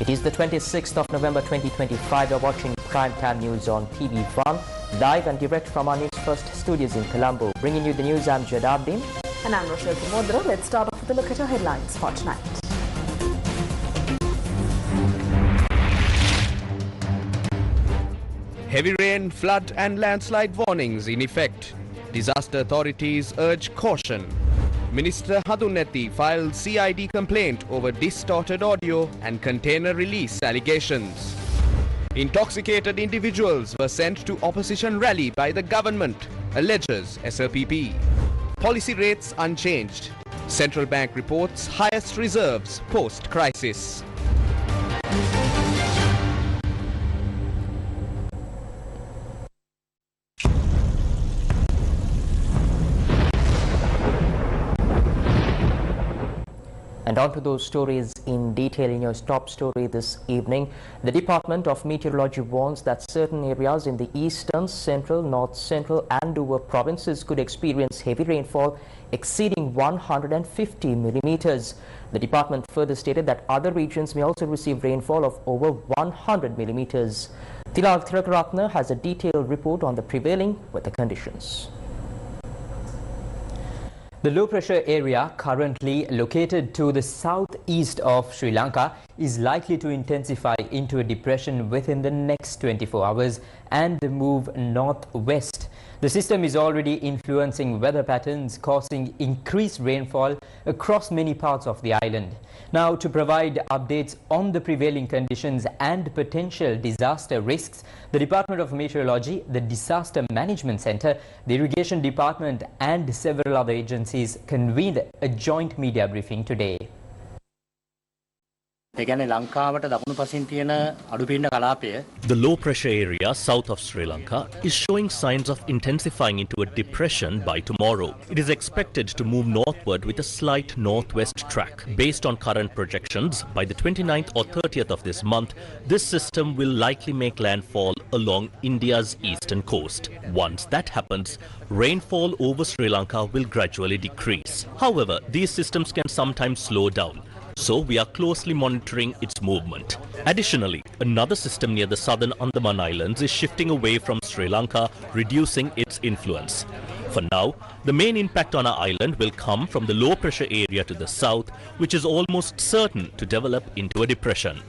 It is the 26th of November 2025. You're watching Primetime News on TV1, live and direct from our Newsfirst studios in Colombo. Bringing you the news, I'm Jadabdin. And I'm Rochelle Kumodra. Let's start off with a look at our headlines for tonight. Heavy rain, flood and landslide warnings in effect. Disaster authorities urge caution. Minister Hadunethi filed CID complaint over distorted audio and container release allegations. Intoxicated individuals were sent to opposition rally by the government, alleges SLPP. Policy rates unchanged. Central Bank reports highest reserves post-crisis. And on to those stories in detail in your top story this evening. The Department of Meteorology warns that certain areas in the eastern, central, north central and Uva provinces could experience heavy rainfall exceeding 150 millimeters. The department further stated that other regions may also receive rainfall of over 100 millimeters. Tilal Thirakaratna has a detailed report on the prevailing weather conditions. The low-pressure area currently located to the southeast of Sri Lanka is likely to intensify into a depression within the next 24 hours and move northwest. The system is already influencing weather patterns, causing increased rainfall across many parts of the island. Now, to provide updates on the prevailing conditions and potential disaster risks, the Department of Meteorology, the Disaster Management Center, the Irrigation Department and several other agencies convened a joint media briefing today. The low pressure area south of Sri Lanka is showing signs of intensifying into a depression by tomorrow. It is expected to move northward with a slight northwest track. Based on current projections, by the 29th or 30th of this month, this system will likely make landfall along India's eastern coast. Once that happens, rainfall over Sri Lanka will gradually decrease. However, these systems can sometimes slow down, so we are closely monitoring its movement. Additionally, another system near the southern Andaman Islands is shifting away from Sri Lanka, reducing its influence. For now, the main impact on our island will come from the low pressure area to the south, which is almost certain to develop into a depression.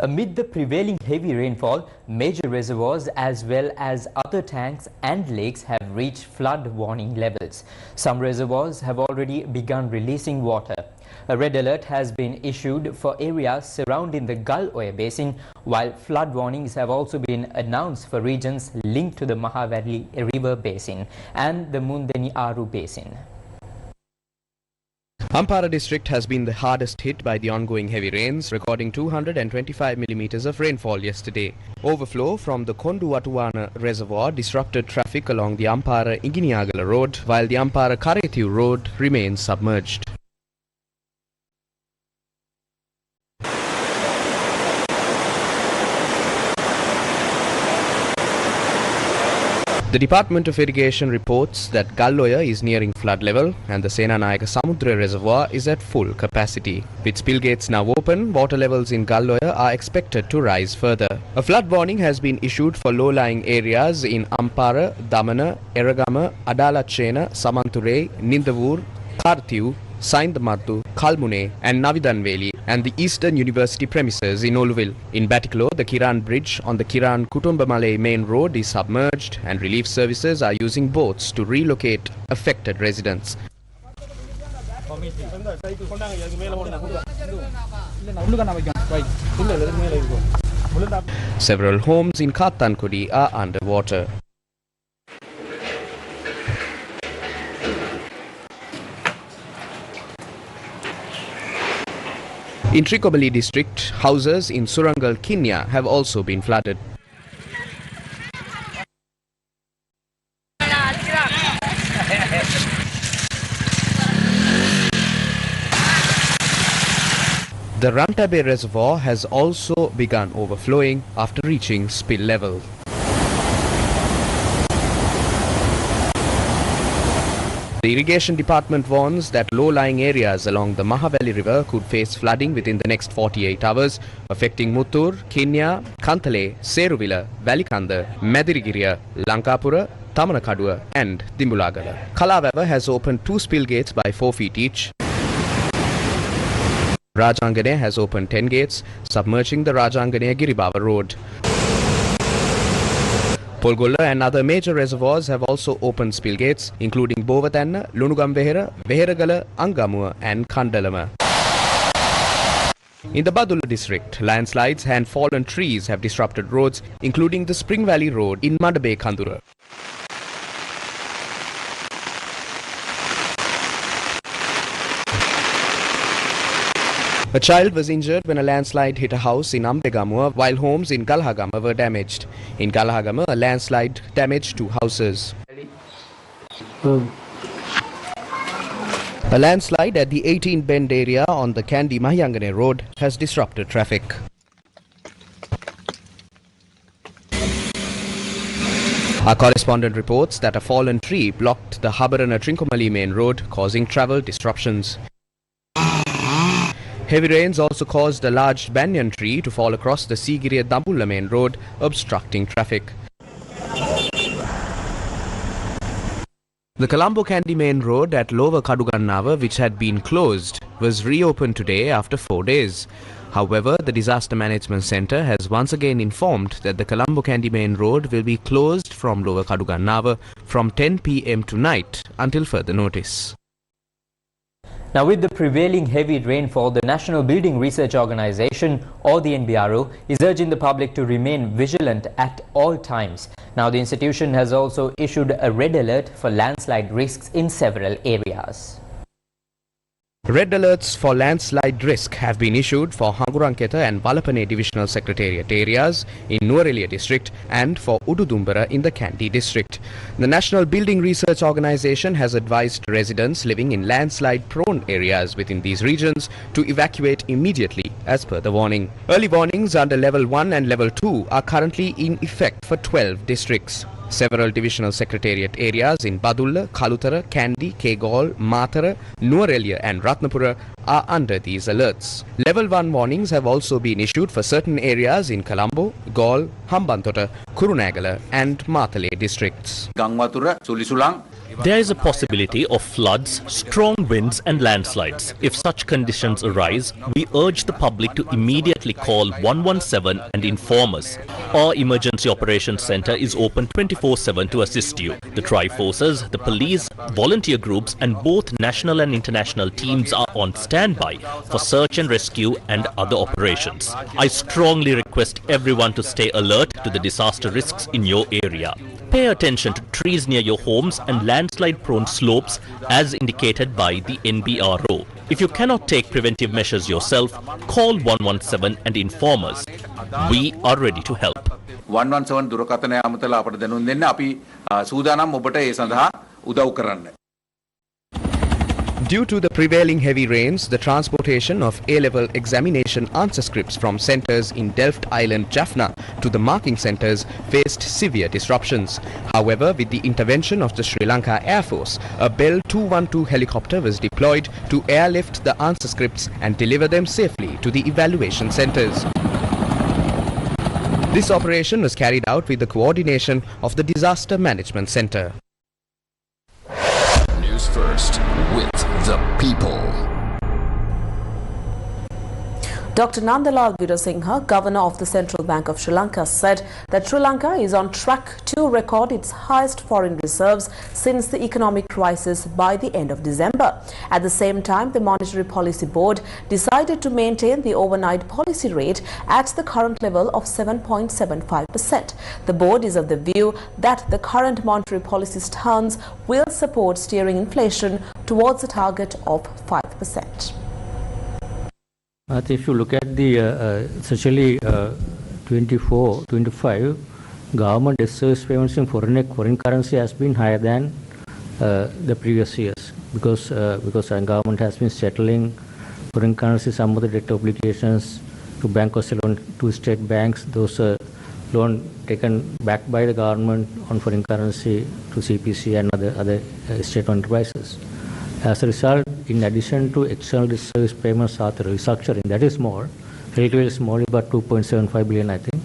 Amid the prevailing heavy rainfall, major reservoirs as well as other tanks and lakes have reached flood warning levels. Some reservoirs have already begun releasing water. A red alert has been issued for areas surrounding the Galloya Basin, while flood warnings have also been announced for regions linked to the Mahavali River Basin and the Mundeni Aru Basin. Ampara district has been the hardest hit by the ongoing heavy rains, recording 225 millimeters of rainfall yesterday. Overflow from the Konduwatuwana reservoir disrupted traffic along the Ampara Inginiagala road, while the Ampara Karethiu road remains submerged. The Department of Irrigation reports that Galloya is nearing flood level and the Senanayaka Samudra Reservoir is at full capacity. With spill gates now open, water levels in Galloya are expected to rise further. A flood warning has been issued for low-lying areas in Ampara, Damana, Eragama, Adalachena, Samanture, Nindavur, Karethiu, Saindamattu, Kalmune and Navidanveli and the Eastern University premises in Oluville. In Batticaloa, the Kiran Bridge on the Kiran Kutumbamale main road is submerged and relief services are using boats to relocate affected residents. Several homes in Kathankudi are underwater. In Trikobali district, houses in Surangal, Kenya have also been flooded. The Rantabe reservoir has also begun overflowing after reaching spill level. The irrigation department warns that low-lying areas along the Mahaveli River could face flooding within the next 48 hours, affecting Muttur, Kinya, Kantale, Seruvila, Valikanda, Madirigiriya, Lankapura, Tamanakaduwa and Dimbulagala. Kalawava has opened 2 spill gates by 4 feet each. Rajangane has opened 10 gates, submerging the Rajangane Giribaba Road. Polgolla and other major reservoirs have also opened spill gates, including Bovatanna, Lunugambehera, Veheragala, Angamuwa and Kandalama. In the Badulla district, landslides and fallen trees have disrupted roads, including the Spring Valley Road in Madabe Kandura. A child was injured when a landslide hit a house in Ambegamuwa, while homes in Galhagama were damaged. In Galhagama, a landslide damaged 2 houses. A landslide at the 18 Bend area on the Kandy Mahiyangane Road has disrupted traffic. Our correspondent reports that a fallen tree blocked the Habarana Trincomalee main road, causing travel disruptions. Heavy rains also caused a large banyan tree to fall across the Sigiriya Dambulla main road, obstructing traffic. The Colombo Kandy main road at Lower Kadugannawa, which had been closed, was reopened today after 4 days. However, the Disaster Management Centre has once again informed that the Colombo Kandy main road will be closed from Lower Kadugannawa from 10 p.m. tonight until further notice. Now, with the prevailing heavy rainfall, the National Building Research Organisation, or the NBRO, is urging the public to remain vigilant at all times. Now, the institution has also issued a red alert for landslide risks in several areas. Red alerts for landslide risk have been issued for Hanguranketa and Balapane Divisional Secretariat areas in Nuwara district and for Ududumbara in the Kandy district. The National Building Research Organisation has advised residents living in landslide-prone areas within these regions to evacuate immediately as per the warning. Early warnings under Level 1 and Level 2 are currently in effect for 12 districts. Several divisional secretariat areas in Badulla, Kalutara, Kandy, Kegol, Matara, Nuwara and Ratnapura are under these alerts. Level 1 warnings have also been issued for certain areas in Colombo, Galle, Hambantota, Kurunegala and Matale districts. There is a possibility of floods, strong winds and landslides. If such conditions arise, we urge the public to immediately call 117 and inform us. Our Emergency Operations Centre is open 24/7 to assist you. The Tri-Forces, the police, volunteer groups and both national and international teams are on standby for search and rescue and other operations. I strongly request everyone to stay alert to the disaster risks in your area. Pay attention to trees near your homes and landslide-prone slopes as indicated by the NBRO. If you cannot take preventive measures yourself, call 117 and inform us. We are ready to help. 117 දුරකථනය අමතලා අපට දැනුම් දෙන්න අපි සූදානම් ඔබට ඒ සඳහා උදව් කරන්න. Due to the prevailing heavy rains, the transportation of A-level examination answer scripts from centres in Delft Island, Jaffna to the marking centres faced severe disruptions. However, with the intervention of the Sri Lanka Air Force, a Bell 212 helicopter was deployed to airlift the answer scripts and deliver them safely to the evaluation centres. This operation was carried out with the coordination of the Disaster Management Centre. Newsfirst with the people. Dr. Nandalal Virasinghe, Governor of the Central Bank of Sri Lanka, said that Sri Lanka is on track to record its highest foreign reserves since the economic crisis by the end of December. At the same time, the Monetary Policy Board decided to maintain the overnight policy rate at the current level of 7.75%. The board is of the view that the current monetary policy stance will support steering inflation towards a target of 5%. If you look at the essentially 24-25, government debt service payments in foreign currency has been higher than the previous years because our government has been settling foreign currency some of the debt obligations to bank or loan to state banks. Those loan taken back by the government on foreign currency to CPC and other state enterprises. As a result, in addition to external debt service payments after restructuring, that is more, relatively small, about 2.75 billion, I think.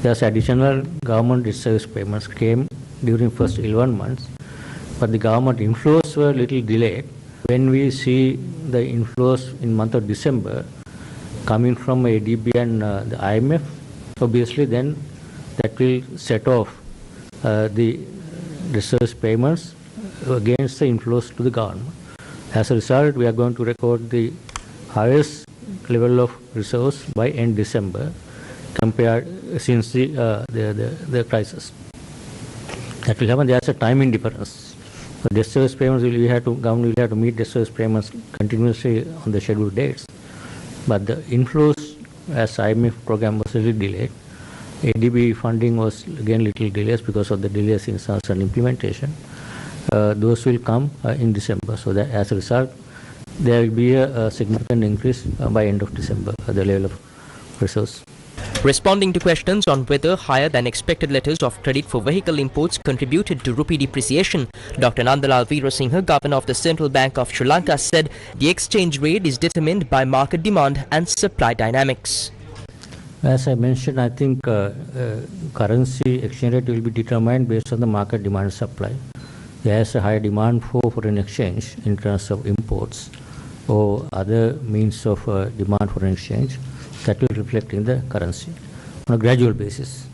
There's additional government debt service payments came during first 11 months, but the government inflows were a little delayed. When we see the inflows in month of December coming from ADB and the IMF, obviously then that will set off the reserve payments against the inflows to the government. As a result, we are going to record the highest level of reserves by end December compared since the crisis. That will happen. There's a timing difference. So debt service payments government will have to meet debt service payments continuously on the scheduled dates. But the inflows, as IMF program was a little delayed, ADB funding was again little delays because of the delays in certain implementation. Those will come in December. So that as a result, there will be a significant increase by end of December at the level of resource. Responding to questions on whether higher than expected letters of credit for vehicle imports contributed to rupee depreciation, Dr. Nandalal Veerasinghe, Governor of the Central Bank of Sri Lanka, said the exchange rate is determined by market demand and supply dynamics. As I mentioned, I think currency exchange rate will be determined based on the market demand and supply. There is a high demand for foreign exchange in terms of imports or other means of demand for exchange. That will reflect in the currency on a gradual basis.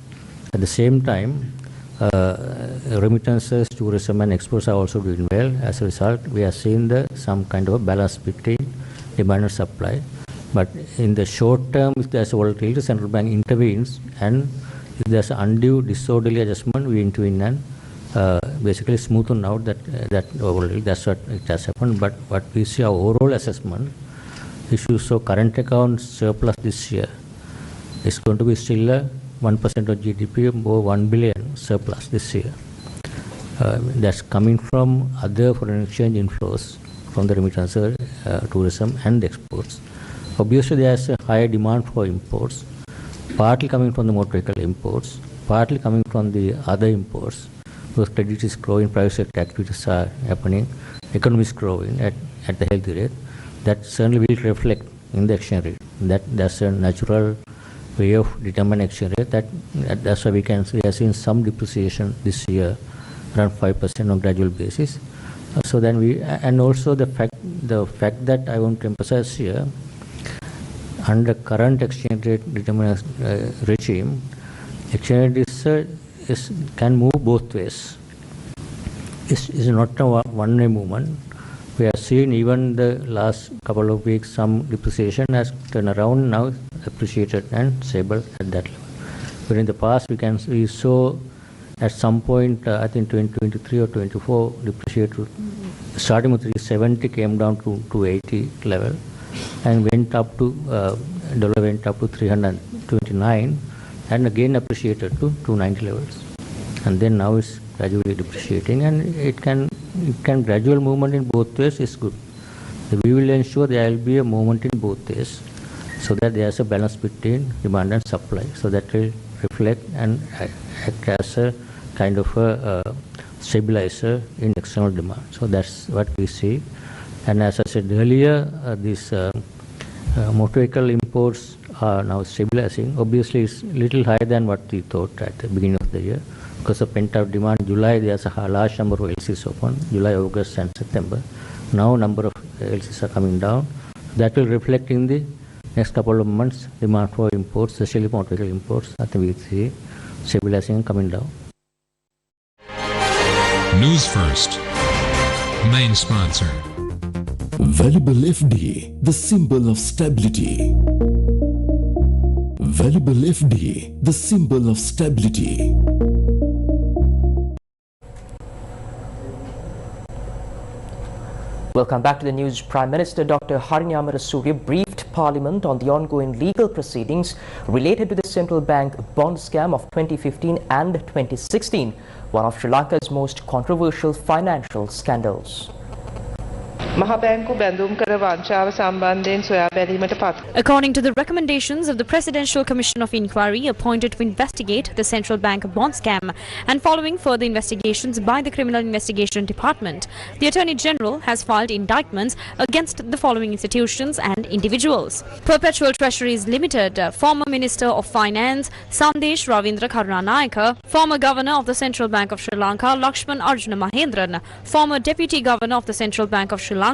At the same time, remittances, tourism and exports are also doing well. As a result, we are seeing some kind of a balance between demand and supply. But in the short term, if there is a volatility, the central bank intervenes, and if there is an undue disorderly adjustment, we intervene and basically smoothen out that volatility. That's what it has happened. But what we see, our overall assessment, issues of current account surplus this year is going to be still a 1% of GDP, over 1 billion surplus this year. That's coming from other foreign exchange inflows from the remittances, tourism and exports. Obviously, there is a higher demand for imports, partly coming from the motor vehicle imports, partly coming from the other imports, because credit is growing, private sector activities are happening, economy is growing at the healthy rate. That certainly will reflect in the exchange rate. That's a natural way of determining exchange rate. That's why we can see we have seen some depreciation this year, around 5% on gradual basis. So then and also the fact that I want to emphasize here, under current exchange rate determination regime, exchange rate can move both ways. It's not a one-way movement. We have seen even the last couple of weeks some depreciation has turned around, now appreciated and stable at that level. But in the past we saw at some point, I think 2023 or 24, depreciated, starting with 370 came down to 280 level and went up to, dollar went up to 329 and again appreciated to 290 levels. And then now it's gradually depreciating, and it can gradual movement in both ways is good. We will ensure there will be a movement in both ways so that there is a balance between demand and supply. So that will reflect and act as a kind of a stabilizer in external demand. So that's what we see. And as I said earlier, these motor vehicle imports are now stabilizing. Obviously, it's a little higher than what we thought at the beginning of the year. Because of pent-up demand, July there's a large number of LCs open, July, August and September. Now number of LCs are coming down. That will reflect in the next couple of months demand for imports, especially motor vehicle imports. I think we see stabilizing and coming down. Newsfirst, main sponsor. Valuable FD, the symbol of stability. Valuable FD, the symbol of stability. Welcome back to the news. Prime Minister Dr. Harini Amarasuriya briefed Parliament on the ongoing legal proceedings related to the central bank bond scam of 2015 and 2016, one of Sri Lanka's most controversial financial scandals. According to the recommendations of the Presidential Commission of Inquiry appointed to investigate the central bank bond scam and following further investigations by the Criminal Investigation Department, the Attorney General has filed indictments against the following institutions and individuals. Perpetual Treasuries Limited, former Minister of Finance Sandesh Ravindra Karunanayaka, former Governor of the Central Bank of Sri Lanka Lakshman Arjuna Mahendran, former Deputy Governor of the Central Bank of Sri Lanka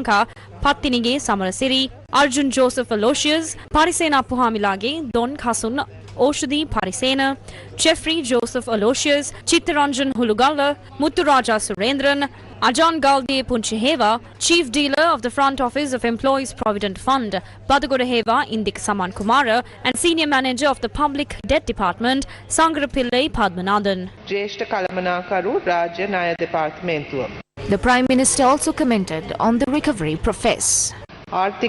Pattinige Samarasiri, Arjun Joseph Aloysius, Parisena Puhamilage, Don Kasun Oshadi Parisena, Jeffrey Joseph Aloysius, Chittaranjan Hulugalla, Mutturaja Surendran, Ajan Galde Punchiheva, Chief Dealer of the Front Office of Employees Provident Fund, Badagodaheva Indik Saman Kumara, and Senior Manager of the Public Debt Department, Sangrapillai Padmanathan. The Prime Minister also commented on the recovery process. The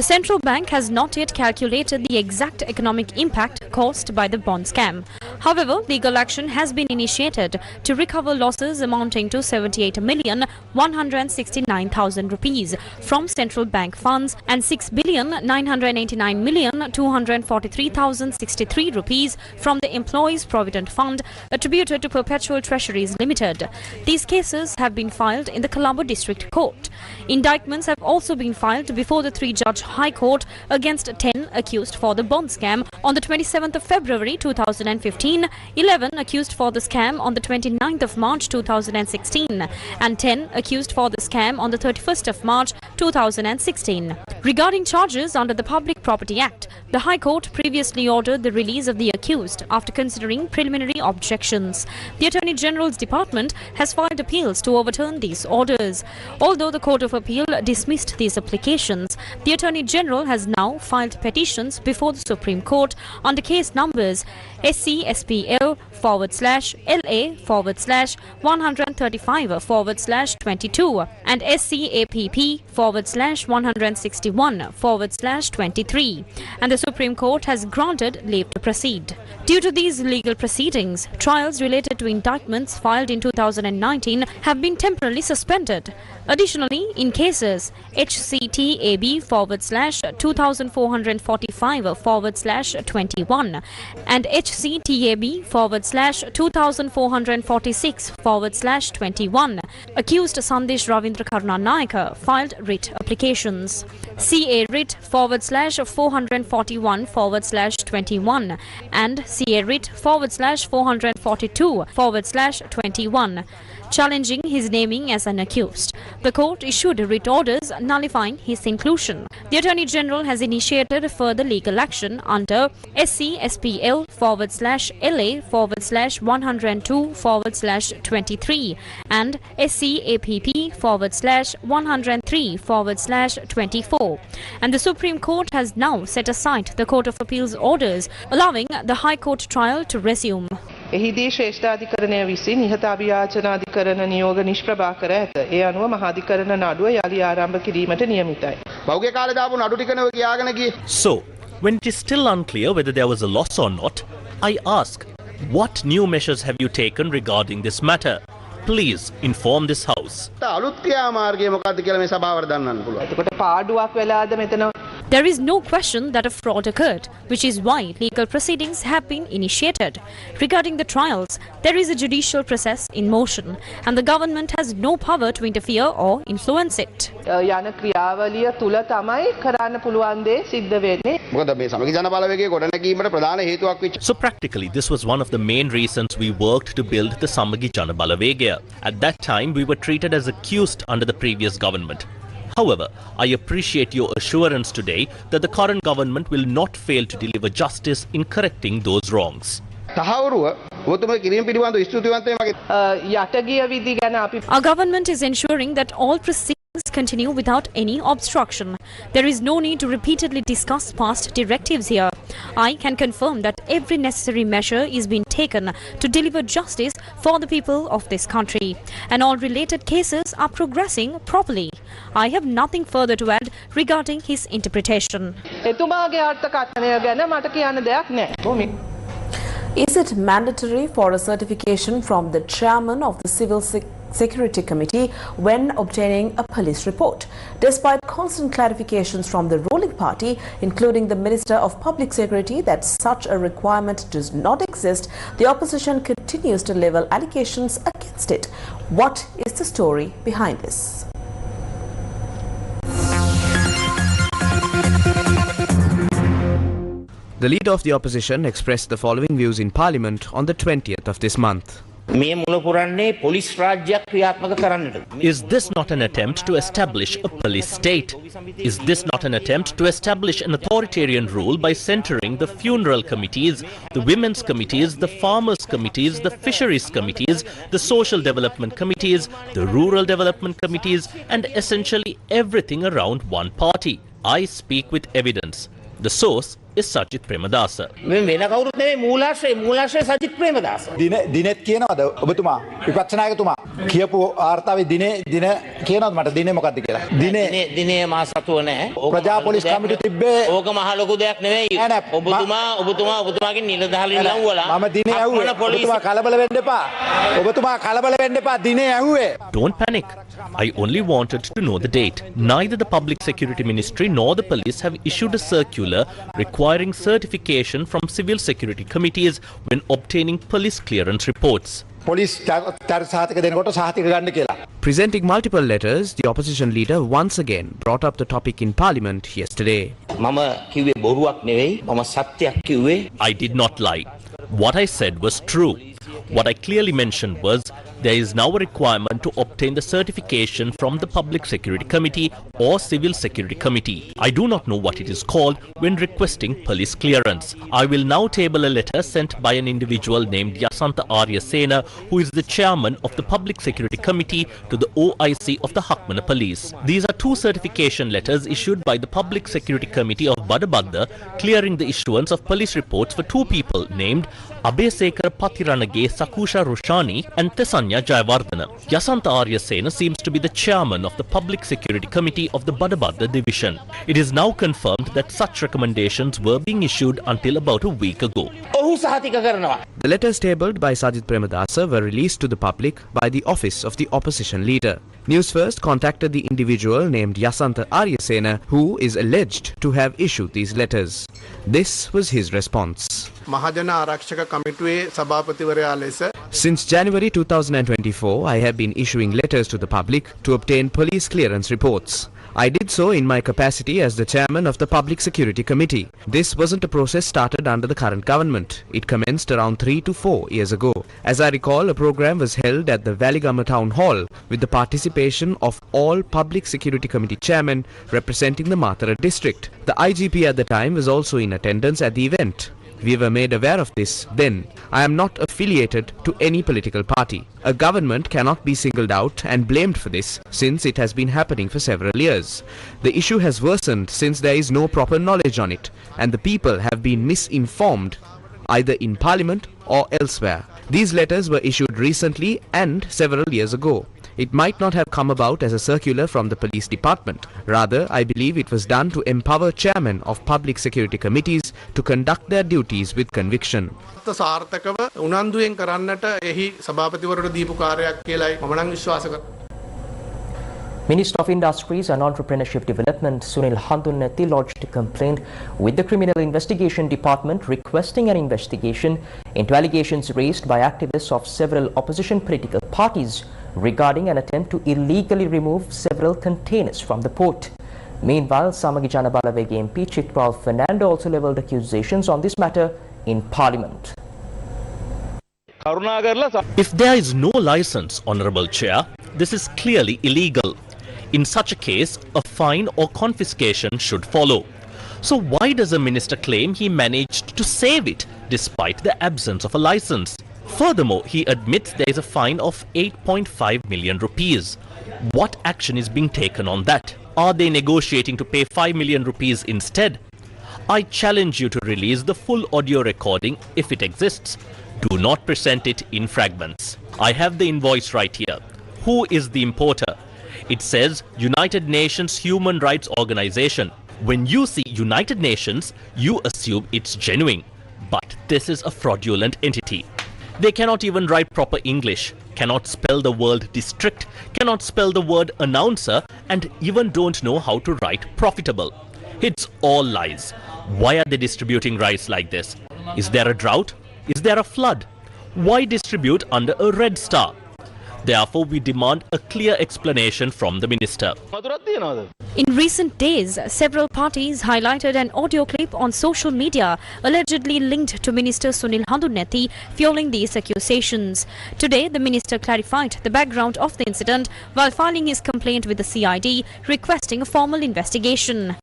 central bank has not yet calculated the exact economic impact caused by the bond scam. However, legal action has been initiated to recover losses amounting to 78,169,000 rupees from central bank funds and 6,989,243,063 rupees from the Employees Provident Fund attributed to Perpetual Treasuries Limited. These cases have been filed in the Colombo District Court. Indictments have also been filed before the 3-judge High Court against 10 accused for the bond scam on the 27th of February 2015, 11 accused for the scam on the 29th of March 2016, and 10 accused for the scam on the 31st of March 2016. Regarding charges under the Public Property Act, the High Court previously ordered the release of the accused after considering preliminary objections. The Attorney General's Department has filed appeals to overturn these orders. Although the Court of Appeal dismissed these applications, the Attorney General has now filed petitions before the Supreme Court under case numbers SCSPL/LA/135/22 and SCAPP/161/23, and the Supreme Court has granted leave to proceed. Due to these legal proceedings, trials related to indictments filed in 2019 have been temporarily suspended. Additionally, in cases HCTAB/2445/21 and HCTAB/2446/21, accused Sandesh Ravindra Karunanayaka filed writ applications. CA writ/441/21 and CA writ/442/21 challenging his naming as an accused. The court issued writ orders nullifying his inclusion. The Attorney General has initiated further legal action under SCSPL/LA/102/23 and SCAPP/103/24, and the Supreme Court has now set aside the Court of Appeal's orders allowing the High Court trial to resume. එහිදී ශ්‍රේෂ්ඨාධිකරණය විසින් ඉහත අභියාචනාධිකරණ නියෝග නිෂ්ප්‍රභා කර ඇත. ඒ අනුව මහාධිකරණ නඩුව යලි ආරම්භ කිරීමට නියමිතයි. පහුගිය කාලේ දාපු නඩු ටිකනේ ඔය කියාගෙන ගියේ. So, when it is still unclear whether there was a loss or not, I ask, what new measures have you taken regarding this matter? Please inform this house. අලුත් ක්‍රියාමාර්ගය මොකක්ද කියලා මේ සභාවට දන්නන්න පුළුවන්. එතකොට පාඩුවක් වෙලාද මෙතන? There is no question that a fraud occurred, which is why legal proceedings have been initiated. Regarding the trials, there is a judicial process in motion, and the government has no power to interfere or influence it. යන ක්‍රියාවලිය තුල තමයි කරන්න පුළුවන් දේ සිද්ධ වෙන්නේ. මොකද මේ සමගි ජන බලවේගයේ ගොඩනැගීමට ප්‍රධාන හේතුවක් වෙච්ච. So practically, this was one of the main reasons we worked to build the Samagi Jana Balavegaya. At that time, we were treated as accused under the previous government. However, I appreciate your assurance today that the current government will not fail to deliver justice in correcting those wrongs. Our government is ensuring that all proceedings continue without any obstruction. There is no need to repeatedly discuss past directives here. I can confirm that every necessary measure is being taken to deliver justice for the people of this country, and all related cases are progressing properly. I have nothing further to add regarding his interpretation. Is it mandatory for a certification from the chairman of the Security Committee when obtaining a police report. Despite constant clarifications from the ruling party, including the Minister of Public Security, that such a requirement does not exist, the opposition continues to level allegations against it. What is the story behind this? The leader of the opposition expressed the following views in Parliament on the 20th of this month. Is this not an attempt to establish a police state? Is this not an attempt to establish an authoritarian rule by centering the funeral committees, the women's committees, the farmers committees, the fisheries committees, the social development committees, the rural development committees, and essentially everything around one party? I speak with evidence. The source is Sajith Premadasa. දිනෙත් කියනවාද ඔබතුමා විපක්ෂ නායකතුමා කියපු ආර්තාවේ දිනේ කියනවාද මට දිනේ මොකක්ද කියලා දිනේ මා සතුව නැහැ ප්‍රජා පොලිස් කමිටු තිබ්බේ ඕක මහ ලොකු දෙයක් නෙවෙයි ඔබතුමාගේ නිලධාරීන් ලව්වලා මම දිනේ ඇහුවේ ඔබතුමා කලබල වෙන්න එපා දිනේ ඇහුවේ. Don't panic. I only wanted to know the date. Neither the Public Security Ministry nor the police have issued a circular requiring certification from civil security committees when obtaining police clearance reports. Presenting multiple letters, the opposition leader once again brought up the topic in Parliament yesterday. I did not lie. What I said was true. What I clearly mentioned was there is now a requirement to obtain the certification from the Public Security Committee or Civil Security Committee. I do not know what it is called when requesting police clearance. I will now table a letter sent by an individual named Yasanta Arya Sena, who is the chairman of the Public Security Committee, to the OIC of the Hakmana Police. These are two certification letters issued by the Public Security Committee of Badabadda, clearing the issuance of police reports for two people named Abesekara Pathiranage Sakusha Roshani and Tesanya Jayawardena. Yasanta Arya Sena seems to be the chairman of the Public Security Committee of the Badabadda division. It is now confirmed that such recommendations were being issued until about a week ago. The letters tabled by Sajith Premadasa were released to the public by the office of the opposition leader. Newsfirst contacted the individual named Yasanta Aryasena, who is alleged to have issued these letters. This was his response. Since January 2024, I have been issuing letters to the public to obtain police clearance reports. I did so in my capacity as the chairman of the Public Security Committee. This wasn't a process started under the current government. It commenced around 3 to 4 years ago. As I recall, a program was held at the Valigama Town Hall with the participation of all Public Security Committee chairmen representing the Matara district. The IGP at the time was also in attendance at the event. We were made aware of this then. I am not affiliated to any political party. A government cannot be singled out and blamed for this, since it has been happening for several years. The issue has worsened since there is no proper knowledge on it, and the people have been misinformed either in Parliament or elsewhere. These letters were issued recently and several years ago. It might not have come about as a circular from the police department. Rather, I believe it was done to empower chairmen of public security committees to conduct their duties with conviction. Minister of Industries and Entrepreneurship Development Sunil Handunnetti lodged a complaint with the Criminal Investigation Department requesting an investigation into allegations raised by activists of several opposition political parties regarding an attempt to illegally remove several containers from the port. Meanwhile, Samagi Jana Balawege MP Chitral Fernando also levelled accusations on this matter in Parliament. If there is no license, Honourable Chair, this is clearly illegal. In such a case, a fine or confiscation should follow. So why does the minister claim he managed to save it despite the absence of a license? Furthermore, he admits there is a fine of 8.5 million rupees. What action is being taken on that? Are they negotiating to pay 5 million rupees instead? I challenge you to release the full audio recording if it exists. Do not present it in fragments. I have the invoice right here. Who is the importer? It says United Nations Human Rights Organization. When you see United Nations, you assume it's genuine. But this is a fraudulent entity. They cannot even write proper English, cannot spell the word district, cannot spell the word announcer, and even don't know how to write profitable. It's all lies. Why are they distributing rice like this? Is there a drought? Is there a flood? Why distribute under a red star? Therefore, we demand a clear explanation from the minister. In recent days, several parties highlighted an audio clip on social media allegedly linked to Minister Sunil Handunethi, fueling these accusations. Today, the minister clarified the background of the incident while filing his complaint with the CID, requesting a formal investigation.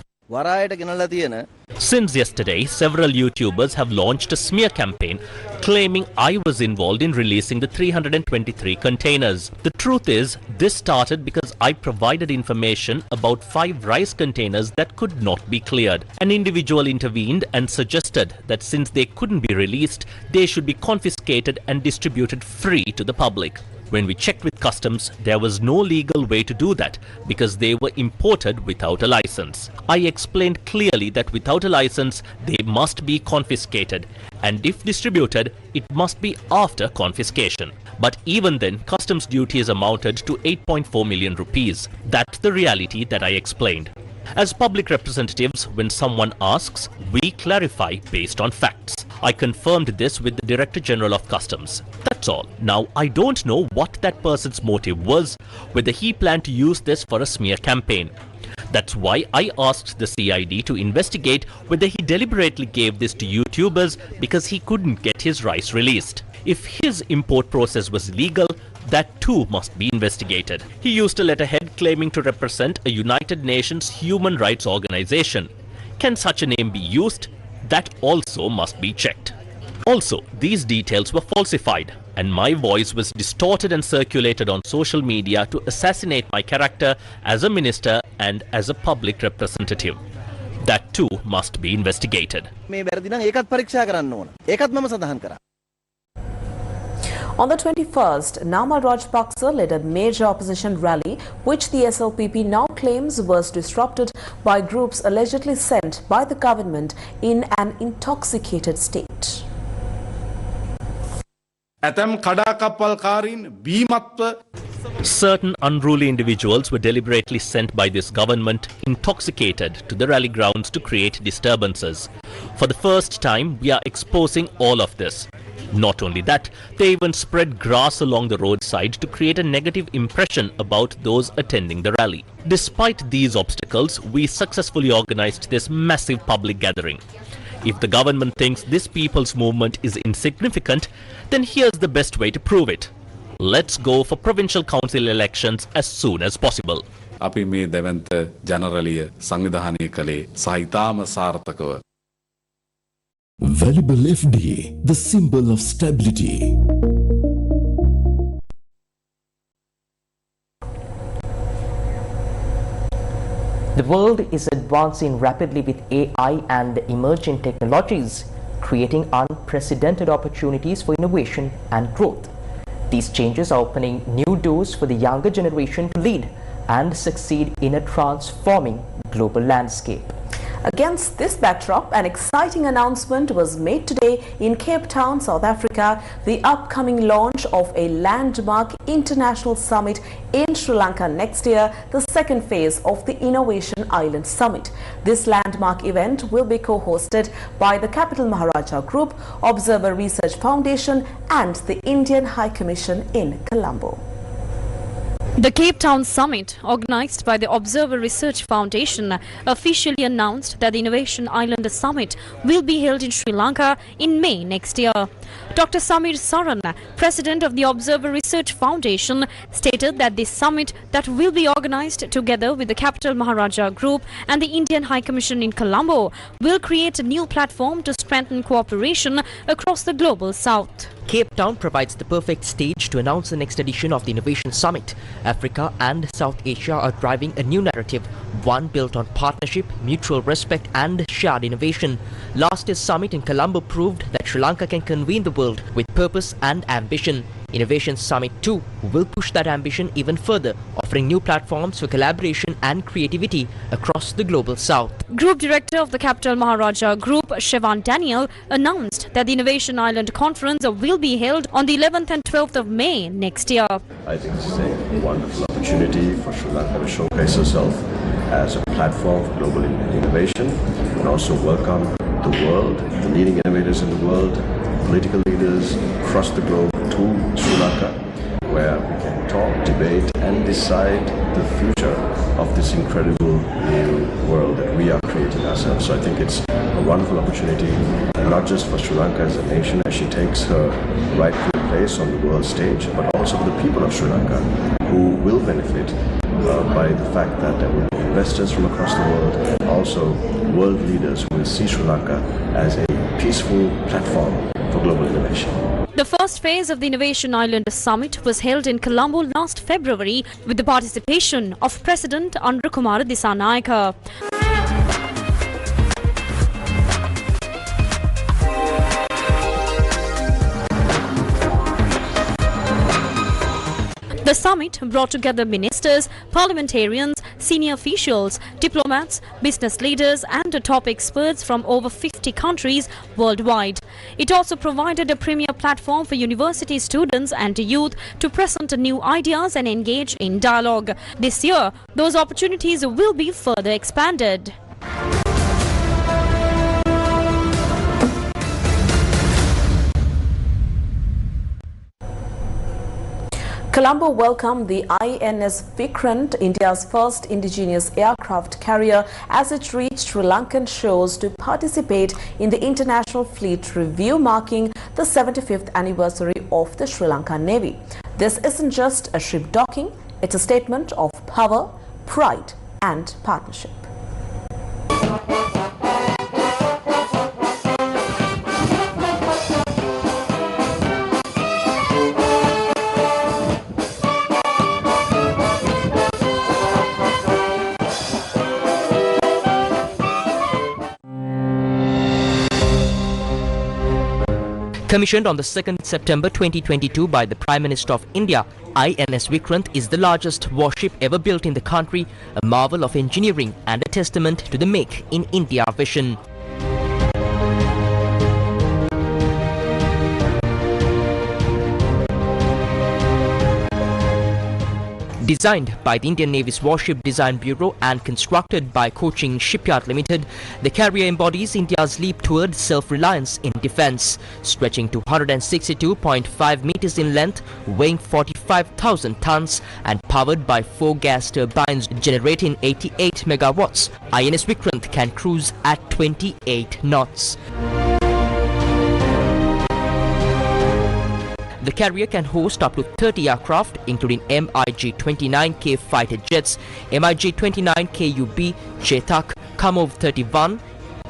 Since yesterday, several YouTubers have launched a smear campaign claiming I was involved in releasing the 323 containers. The truth is, this started because I provided information about 5 rice containers that could not be cleared. An individual intervened and suggested that since they couldn't be released, they should be confiscated and distributed free to the public. When we checked with customs, there was no legal way to do that because they were imported without a license. I explained clearly that without a license, they must be confiscated, and if distributed, it must be after confiscation. But even then, customs duties amounted to 8.4 million rupees. That's the reality that I explained. As public representatives, when someone asks, we clarify based on facts. I confirmed this with the Director General of Customs. That's all. Now, I don't know what that person's motive was, whether he planned to use this for a smear campaign. That's why I asked the CID to investigate whether he deliberately gave this to YouTubers because he couldn't get his rice released. If his import process was legal, that too must be investigated. He used a letterhead claiming to represent a United Nations human rights organization. Can such a name be used? That also must be checked. Also, these details were falsified, and my voice was distorted and circulated on social media to assassinate my character as a minister and as a public representative. That too must be investigated. On the 21st, Namal Rajapaksa led a major opposition rally, which the SLPP now claims was disrupted by groups allegedly sent by the government in an intoxicated state. Certain unruly individuals were deliberately sent by this government intoxicated to the rally grounds to create disturbances. For the first time, we are exposing all of this. Not only that, they even spread grass along the roadside to create a negative impression about those attending the rally. Despite these obstacles, we successfully organized this massive public gathering. If the government thinks this people's movement is insignificant, then here's the best way to prove it. Let's go for provincial council elections as soon as possible. අපි මේ දෙවන්ත ජනරලිය සංවිධානය කළේ සහිතාම සාර්ථකව. Valuable FD, the symbol of stability. The world is advancing rapidly with AI and emerging technologies, creating unprecedented opportunities for innovation and growth. These changes are opening new doors for the younger generation to lead and succeed in a transforming global landscape. Against this backdrop, an exciting announcement was made today in Cape Town, South Africa, the upcoming launch of a landmark international summit in Sri Lanka next year, the second phase of the Innovation Island Summit. This landmark event will be co-hosted by the Capital Maharaja Group, Observer Research Foundation and the Indian High Commission in Colombo. The Cape Town Summit, organized by the Observer Research Foundation, officially announced that the Innovation Island Summit will be held in Sri Lanka in May next year. Dr. Samir Saran, president of the Observer Research Foundation, stated that this summit that will be organized together with the Capital Maharaja Group and the Indian High Commission in Colombo will create a new platform to strengthen cooperation across the global south. Cape Town provides the perfect stage to announce the next edition of the Innovation Summit. Africa and South Asia are driving a new narrative, one built on partnership, mutual respect and shared innovation. Last year's summit in Colombo proved that Sri Lanka can convene the world with purpose and ambition. Innovation Summit 2 will push that ambition even further, offering new platforms for collaboration and creativity across the global south. Group Director of the Capital Maharaja Group, Sivan Daniel, announced that the Innovation Island Conference will be held on the 11th and 12th of May next year. I think this is a wonderful opportunity for Sri Lanka to showcase herself as a platform for global innovation, and also welcome the world, the leading innovators in the world, political leaders across the globe to Sri Lanka, where we can talk, debate and decide the future of this incredible new world that we are creating ourselves. So I think it's a wonderful opportunity, not just for Sri Lanka as a nation as she takes her rightful place on the world stage, but also for the people of Sri Lanka who will benefit by the fact that there will be investors from across the world, and also world leaders who will see Sri Lanka as a peaceful platform for global innovation. The first phase of the Innovation Island Summit was held in Colombo last February with the participation of President Andra Kumara Dissanayaka. The summit brought together ministers, parliamentarians, senior officials, diplomats, business leaders and top experts from over 50 countries worldwide. It also provided a premier platform for university students and youth to present new ideas and engage in dialogue. This year, those opportunities will be further expanded. Colombo welcomed the INS Vikrant, India's first indigenous aircraft carrier, as it reached Sri Lankan shores to participate in the International Fleet Review, marking the 75th anniversary of the Sri Lankan Navy. This isn't just a ship docking, it's a statement of power, pride and partnership. Commissioned on the 2nd September 2022 by the Prime Minister of India, INS Vikrant is the largest warship ever built in the country, a marvel of engineering and a testament to the Make in India vision. Designed by the Indian Navy's Warship Design Bureau and constructed by Cochin Shipyard Limited, the carrier embodies India's leap toward self-reliance in defence, stretching to 162.5 meters in length, weighing 45,000 tons and powered by 4 gas turbines generating 88 megawatts. INS Vikrant can cruise at 28 knots. The carrier can host up to 30 aircraft, including MiG-29K fighter jets, MiG-29KUB, Chetak, Kamov-31,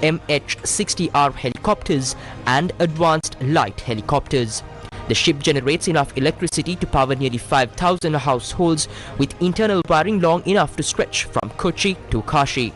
MH-60R helicopters and advanced light helicopters. The ship generates enough electricity to power nearly 5,000 households, with internal wiring long enough to stretch from Kochi to Kashi.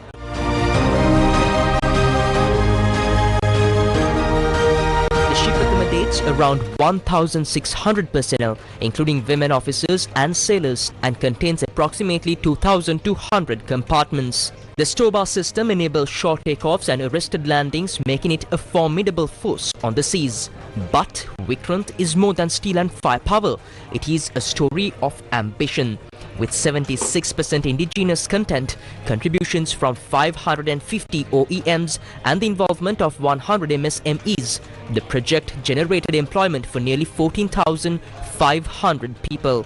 Around 1,600 personnel, including women officers and sailors, and contains approximately 2,200 compartments. The Stobar system enables short takeoffs and arrested landings, making it a formidable force on the seas. But Vikrant is more than steel and firepower. It is a story of ambition. With 76% indigenous content, contributions from 550 OEMs and the involvement of 100 MSMEs, the project generated employment for nearly 14,500 people.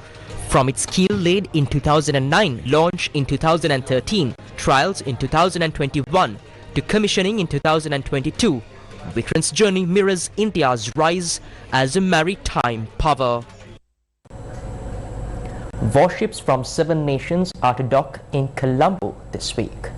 From its keel laid in 2009, launch in 2013, trials in 2021 to commissioning in 2022, Vikrant's journey mirrors India's rise as a maritime power. Warships from 7 nations are to dock in Colombo this week.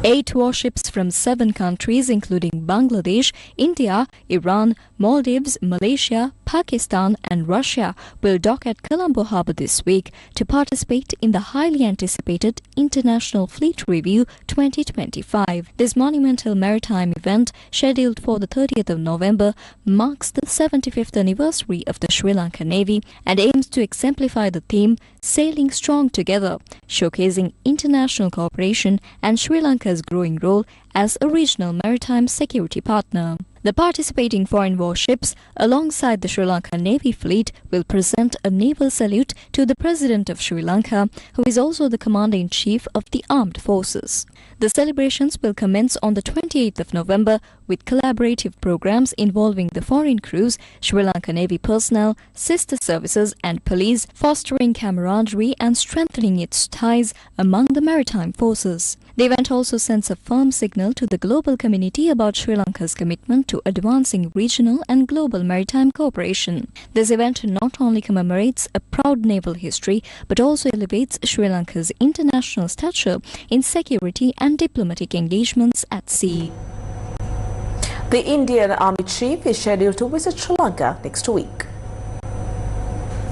8 warships from 7 countries including Bangladesh, India, Iran, Maldives, Malaysia, Pakistan and Russia will dock at Colombo Harbour this week to participate in the highly anticipated International Fleet Review 2025. This monumental maritime event, scheduled for the 30th of November, marks the 75th anniversary of the Sri Lanka Navy and aims to exemplify the theme Sailing Strong Together, showcasing international cooperation and Sri Lanka's growing role as a regional maritime security partner. The participating foreign warships, alongside the Sri Lanka Navy fleet, will present a naval salute to the President of Sri Lanka, who is also the Commander-in-Chief of the Armed Forces. The celebrations will commence on the 28th of November with collaborative programs involving the foreign crews, Sri Lanka Navy personnel, sister services and police, fostering camaraderie and strengthening its ties among the maritime forces. The event also sends a firm signal to the global community about Sri Lanka's commitment to advancing regional and global maritime cooperation. This event not only commemorates a proud naval history but also elevates Sri Lanka's international stature in security and diplomatic engagements at sea. The Indian Army Chief is scheduled to visit Sri Lanka next week.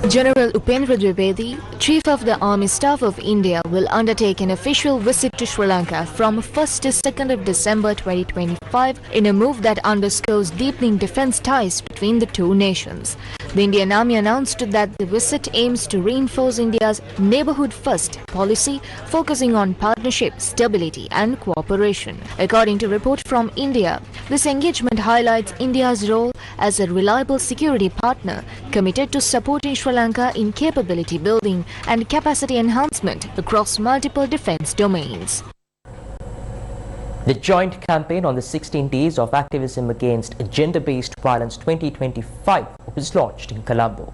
General Upendra Dwivedi, Chief of the Army Staff of India, will undertake an official visit to Sri Lanka from 1st to 2nd of December 2025 in a move that underscores deepening defence ties between the two nations. The Indian Army announced that the visit aims to reinforce India's neighbourhood first policy, focusing on partnership, stability and cooperation. According to report from India, this engagement highlights India's role as a reliable security partner committed to supporting Sri Lanka in capability building and capacity enhancement across multiple defence domains. The joint campaign on the 16 Days of Activism Against Gender-Based Violence 2025 was launched in Colombo.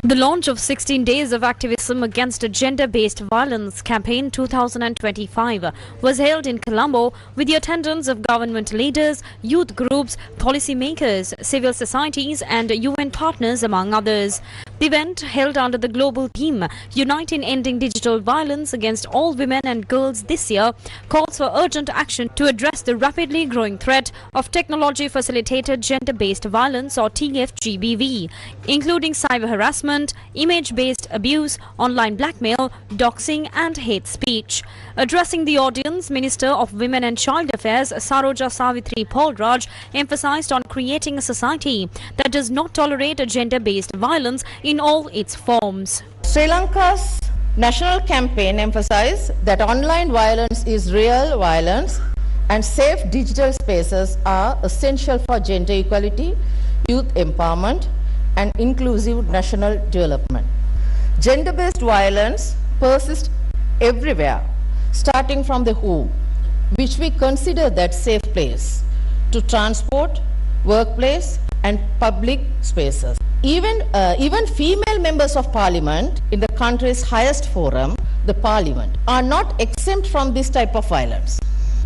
The launch of 16 Days of Activism Against Gender-Based Violence campaign 2025 was held in Colombo with the attendance of government leaders, youth groups, policymakers, civil societies and UN partners among others. The event, held under the global theme Unite in Ending Digital Violence Against All Women and Girls this year, calls for urgent action to address the rapidly growing threat of technology-facilitated gender-based violence or TFGBV, including cyber harassment, image-based abuse, online blackmail, doxing and hate speech. Addressing the audience, Minister of Women and Child Affairs Saroja Savitri Polraj emphasized on creating a society that does not tolerate gender-based violence in all its forms. Sri Lanka's national campaign emphasizes that online violence is real violence and safe digital spaces are essential for gender equality, youth empowerment and inclusive national development. Gender-based violence persists everywhere, starting from the home, which we consider that safe place, to transport, workplace and public spaces. Even female members of parliament in the country's highest forum, the parliament, are not exempt from this type of violence.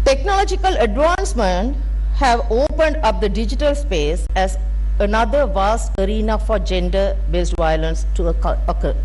Technological advancement have opened up the digital space as another vast arena for gender-based violence to occur.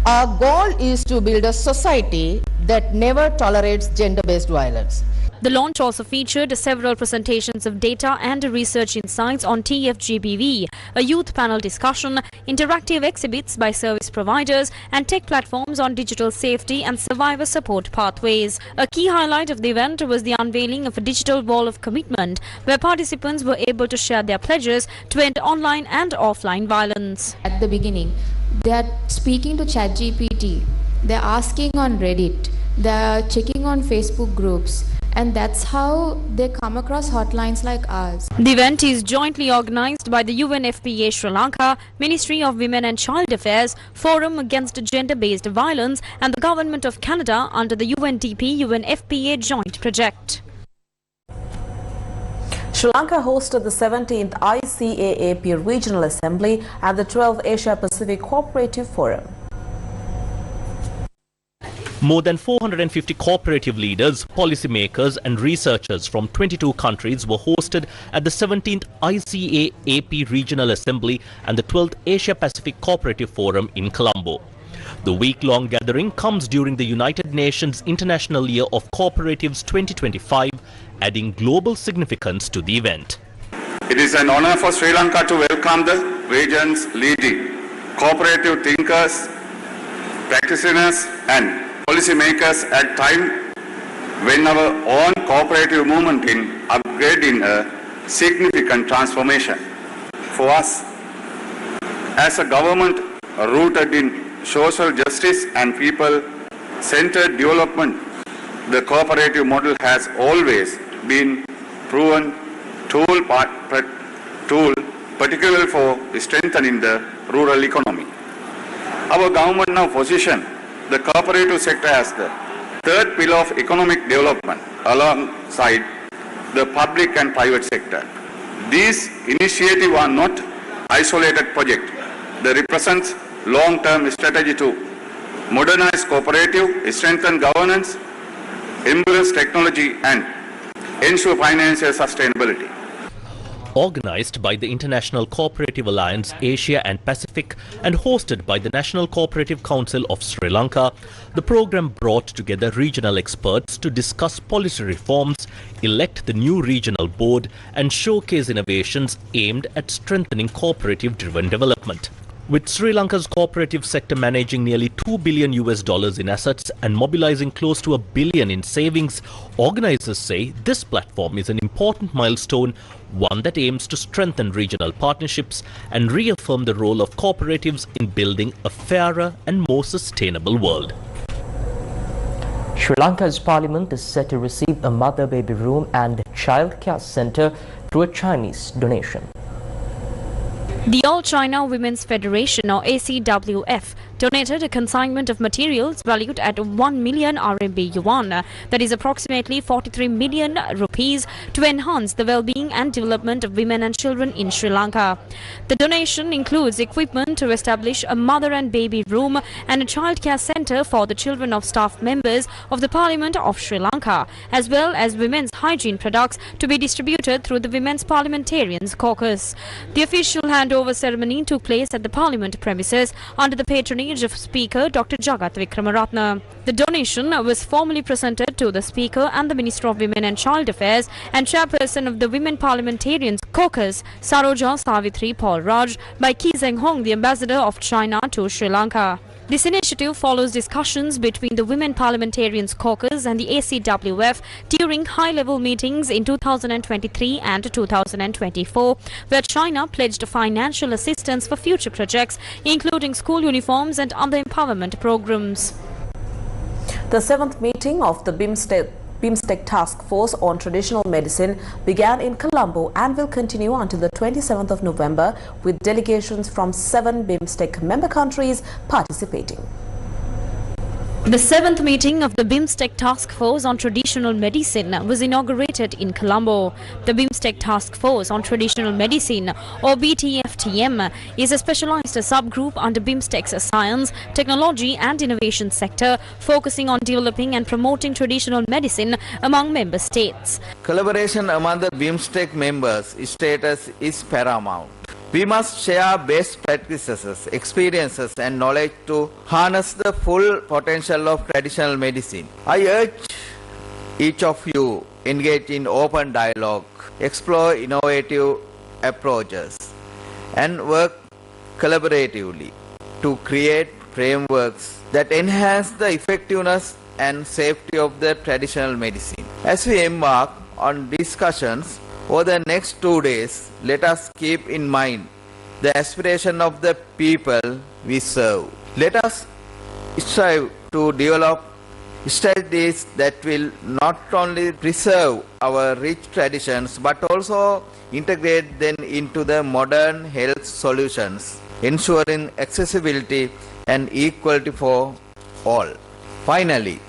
Our goal is to build a society that never tolerates gender-based violence. The launch also featured several presentations of data and research insights on TFGBV, a youth panel discussion, interactive exhibits by service providers and tech platforms on digital safety and survivor support pathways. A key highlight of the event was the unveiling of a digital wall of commitment, where participants were able to share their pledges to end online and offline violence. At the beginning, they are speaking to ChatGPT, they are asking on Reddit, they are checking on Facebook groups, and that's how they come across hotlines like ours. The event is jointly organized by the UNFPA Sri Lanka, Ministry of Women and Child Affairs, Forum Against Gender-Based Violence and the Government of Canada under the UNDP-UNFPA joint project. Sri Lanka hosted the 17th ICAAP Regional Assembly and the 12th Asia Pacific Cooperative Forum. More than 450 cooperative leaders, policymakers and researchers from 22 countries were hosted at the 17th ICAAP Regional Assembly and the 12th Asia Pacific Cooperative Forum in Colombo. The week-long gathering comes during the United Nations International Year of Cooperatives 2025, adding global significance to the event. It is an honor for Sri Lanka to welcome the region's leading cooperative thinkers, practitioners and policymakers at a time when our own cooperative movement is upgrading a significant transformation. For us, as a government rooted in social justice and people-centered development, the cooperative model has always been proven tool, particularly for strengthening the rural economy. Our government now positions the cooperative sector as the third pillar of economic development alongside the public and private sector. These initiatives are not isolated projects. They represent long-term strategy to modernize cooperative, strengthen governance, embrace technology and ensure financial sustainability. Organized by the International Cooperative Alliance Asia and Pacific and hosted by the National Cooperative Council of Sri Lanka, the program brought together regional experts to discuss policy reforms, elect the new regional board and showcase innovations aimed at strengthening cooperative-driven development. With Sri Lanka's cooperative sector managing nearly $2 billion in assets and mobilizing close to $1 billion in savings, organizers say this platform is an important milestone, one that aims to strengthen regional partnerships and reaffirm the role of cooperatives in building a fairer and more sustainable world. Sri Lanka's parliament is set to receive a mother-baby room and childcare center through a Chinese donation. The All China Women's Federation or ACWF donated a consignment of materials valued at 1 million RMB yuan, that is approximately 43 million rupees, to enhance the well-being and development of women and children in Sri Lanka. The donation includes equipment to establish a mother and baby room and a childcare center for the children of staff members of the Parliament of Sri Lanka, as well as women's hygiene products to be distributed through the Women's Parliamentarians Caucus. The official handover ceremony took place at the Parliament premises under the patronage of Speaker Dr. Jagat Vikramaratne. The donation was formally presented to the Speaker and the Minister of Women and Child Affairs and Chairperson of the Women Parliamentarians Caucus, Saroja Savitri Paul Raj, by Ki Zeng Hong, the Ambassador of China to Sri Lanka. This initiative follows discussions between the Women Parliamentarians Caucus and the ACWF during high-level meetings in 2023 and 2024, where China pledged financial assistance for future projects, including school uniforms and other empowerment programs. The 7th meeting of the BIMSTEC Task Force on Traditional Medicine began in Colombo and will continue until the 27th of November, with delegations from 7 BIMSTEC member countries participating. The 7th meeting of the BIMSTEC Task Force on Traditional Medicine was inaugurated in Colombo. The BIMSTEC Task Force on Traditional Medicine, or BTFTM, is a specialized subgroup under BIMSTEC's science, technology and innovation sector, focusing on developing and promoting traditional medicine among member states. Collaboration among the BIMSTEC members status is paramount. We must share best practices, experiences and knowledge to harness the full potential of traditional medicine. I urge each of you engage in open dialogue, explore innovative approaches and work collaboratively to create frameworks that enhance the effectiveness and safety of the traditional medicine. As we embark on discussions over the next 2 days, let us keep in mind the aspiration of the people we serve. Let us strive to develop strategies that will not only preserve our rich traditions but also integrate them into the modern health solutions, ensuring accessibility and equality for all. Finally,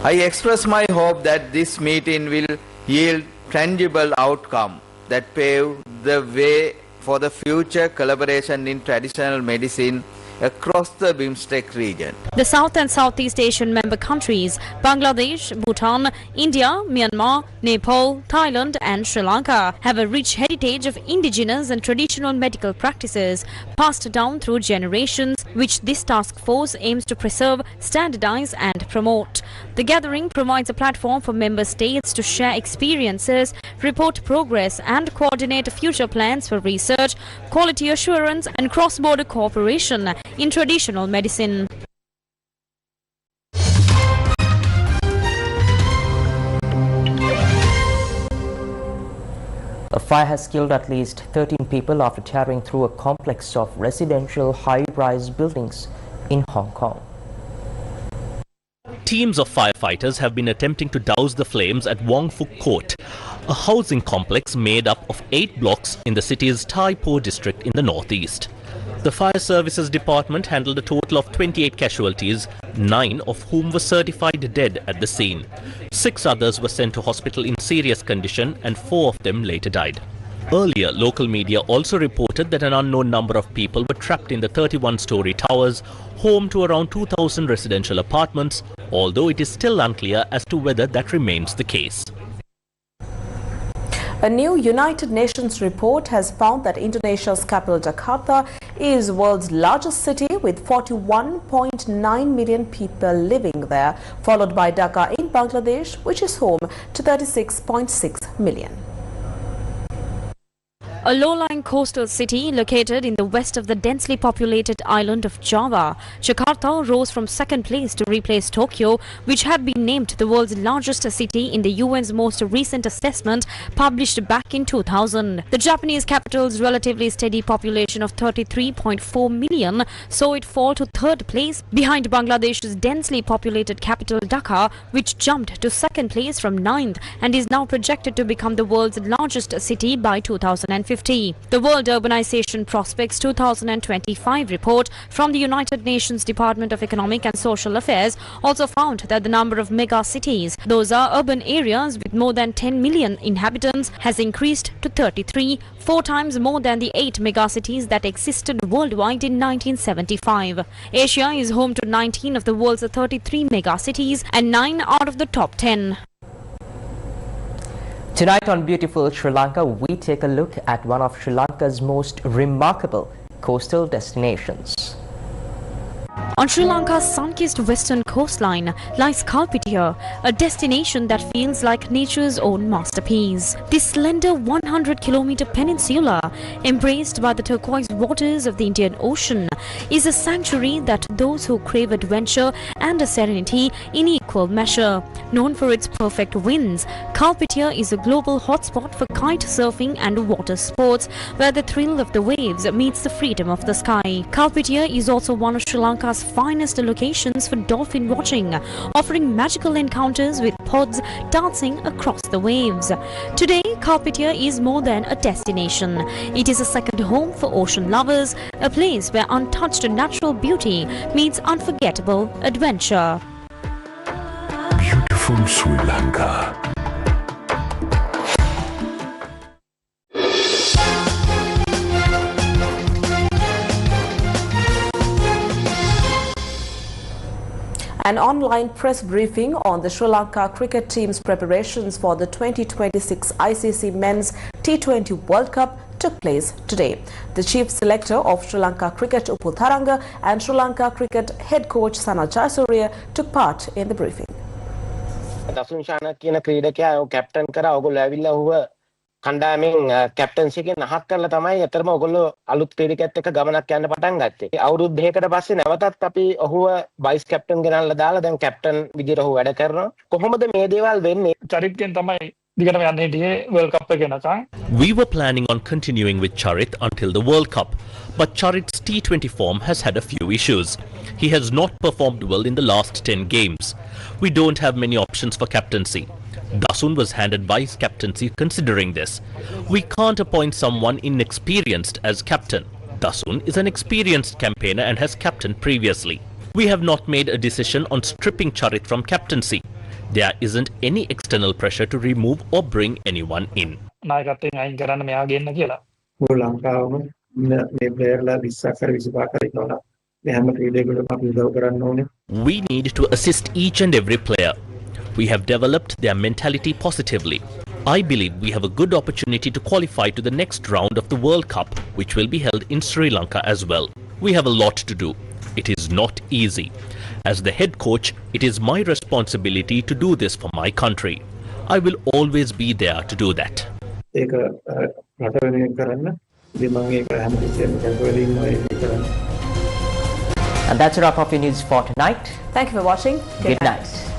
I express my hope that this meeting will yield tangible outcome that pave the way for the future collaboration in traditional medicine across the BIMSTEC region. The South and Southeast Asian member countries, Bangladesh, Bhutan, India, Myanmar, Nepal, Thailand and Sri Lanka, have a rich heritage of indigenous and traditional medical practices passed down through generations, which this task force aims to preserve, standardize and promote. The gathering provides a platform for member states to share experiences, report progress and coordinate future plans for research, quality assurance and cross-border cooperation in traditional medicine. A fire has killed at least 13 people after tearing through a complex of residential high-rise buildings in Hong Kong. Teams of firefighters have been attempting to douse the flames at Wong Fuk Court, a housing complex made up of 8 blocks in the city's Tai Po district in the northeast. The Fire Services Department handled a total of 28 casualties, 9 of whom were certified dead at the scene. 6 others were sent to hospital in serious condition and 4 of them later died. Earlier, local media also reported that an unknown number of people were trapped in the 31-story towers, home to around 2,000 residential apartments, although it is still unclear as to whether that remains the case. A new United Nations report has found that Indonesia's capital Jakarta is the world's largest city with 41.9 million people living there, followed by Dhaka in Bangladesh, which is home to 36.6 million. A low-lying coastal city located in the west of the densely populated island of Java, Jakarta rose from second place to replace Tokyo, which had been named the world's largest city in the UN's most recent assessment published back in 2000. The Japanese capital's relatively steady population of 33.4 million saw it fall to third place behind Bangladesh's densely populated capital Dhaka, which jumped to second place from ninth and is now projected to become the world's largest city by 2050. The World Urbanization Prospects 2025 report from the United Nations Department of Economic and Social Affairs also found that the number of mega cities, those are urban areas with more than 10 million inhabitants, has increased to 33, 4 times more than the 8 megacities that existed worldwide in 1975. Asia is home to 19 of the world's 33 megacities and 9 out of the top 10. Tonight on beautiful Sri Lanka, we take a look at one of Sri Lanka's most remarkable coastal destinations. On Sri Lanka's sun-kissed western coastline lies Kalpitiya, a destination that feels like nature's own masterpiece. This slender 100-kilometer peninsula, embraced by the turquoise waters of the Indian Ocean, is a sanctuary that those who crave adventure and serenity in equal measure. Known for its perfect winds, Kalpitiya is a global hotspot for kite surfing and water sports, where the thrill of the waves meets the freedom of the sky. Kalpitiya is also one of Sri Lanka's finest locations for dolphin watching, offering magical encounters with pods dancing across the waves. Today, Kalpitiya is more than a destination. It is a second home for ocean lovers, a place where untouched natural beauty meets unforgettable adventure. Beautiful Sri Lanka. An online press briefing on the Sri Lanka cricket team's preparations for the 2026 ICC Men's T20 World Cup took place today. The chief selector of Sri Lanka Cricket Upul Tharanga and Sri Lanka Cricket head coach Sana Jayasuriya took part in the briefing. දසුන්ෂාන කියන ක්‍රීඩකයා captain කරා ඔයගොල්ලෝ ඇවිල්ලා ඔහුව කණ්ඩායමෙන් captaincy එකෙන් අහක් කරලා තමයි අතරම ඔයගොල්ලෝ අලුත් ක්‍රීඩකයෙක් එක්ක ගමනක් යන්න පටන් ගත්තේ. අවුරුදු දෙකකට පස්සේ නැවතත් අපි ඔහුව වයිස් කැප්ටන් ගෙනල්ලා දාලා දැන් කැප්ටන් විදිහට ඔහු වැඩ කරනවා. කොහොමද මේ දේවල් වෙන්නේ? චරිතෙන් තමයි දිගටම යන්න හිටියේ World Cup එක යනකම්. We were planning on continuing with Charit until the World Cup, but Charit's T20 form has had a few issues. He has not performed well in the last 10 games. We don't have many options for captaincy. Dasun was handed vice captaincy considering this. We can't appoint someone inexperienced as captain. Dasun is an experienced campaigner and has captained previously. We have not made a decision on stripping Charit from captaincy. There isn't any external pressure to remove or bring anyone in. නායකත්වයෙන් අයින් කරන්න මෙයා ගේන්න කියලා. ඕ ලංකාවම මේ ප්ලේයර්ලා 20 කර 25 කර ඉන්නවා. මේ හැම ක්‍රීඩකයෙකුටම අපි උදව් කරන්න ඕනේ. We need to assist each and every player. We have developed their mentality positively. I believe we have a good opportunity to qualify to the next round of the World Cup, which will be held in Sri Lanka as well. We have a lot to do. It is not easy. As the head coach, it is my responsibility to do this for my country. I will always be there to do that. And that's a wrap of your news for tonight. Thank you for watching. Good night.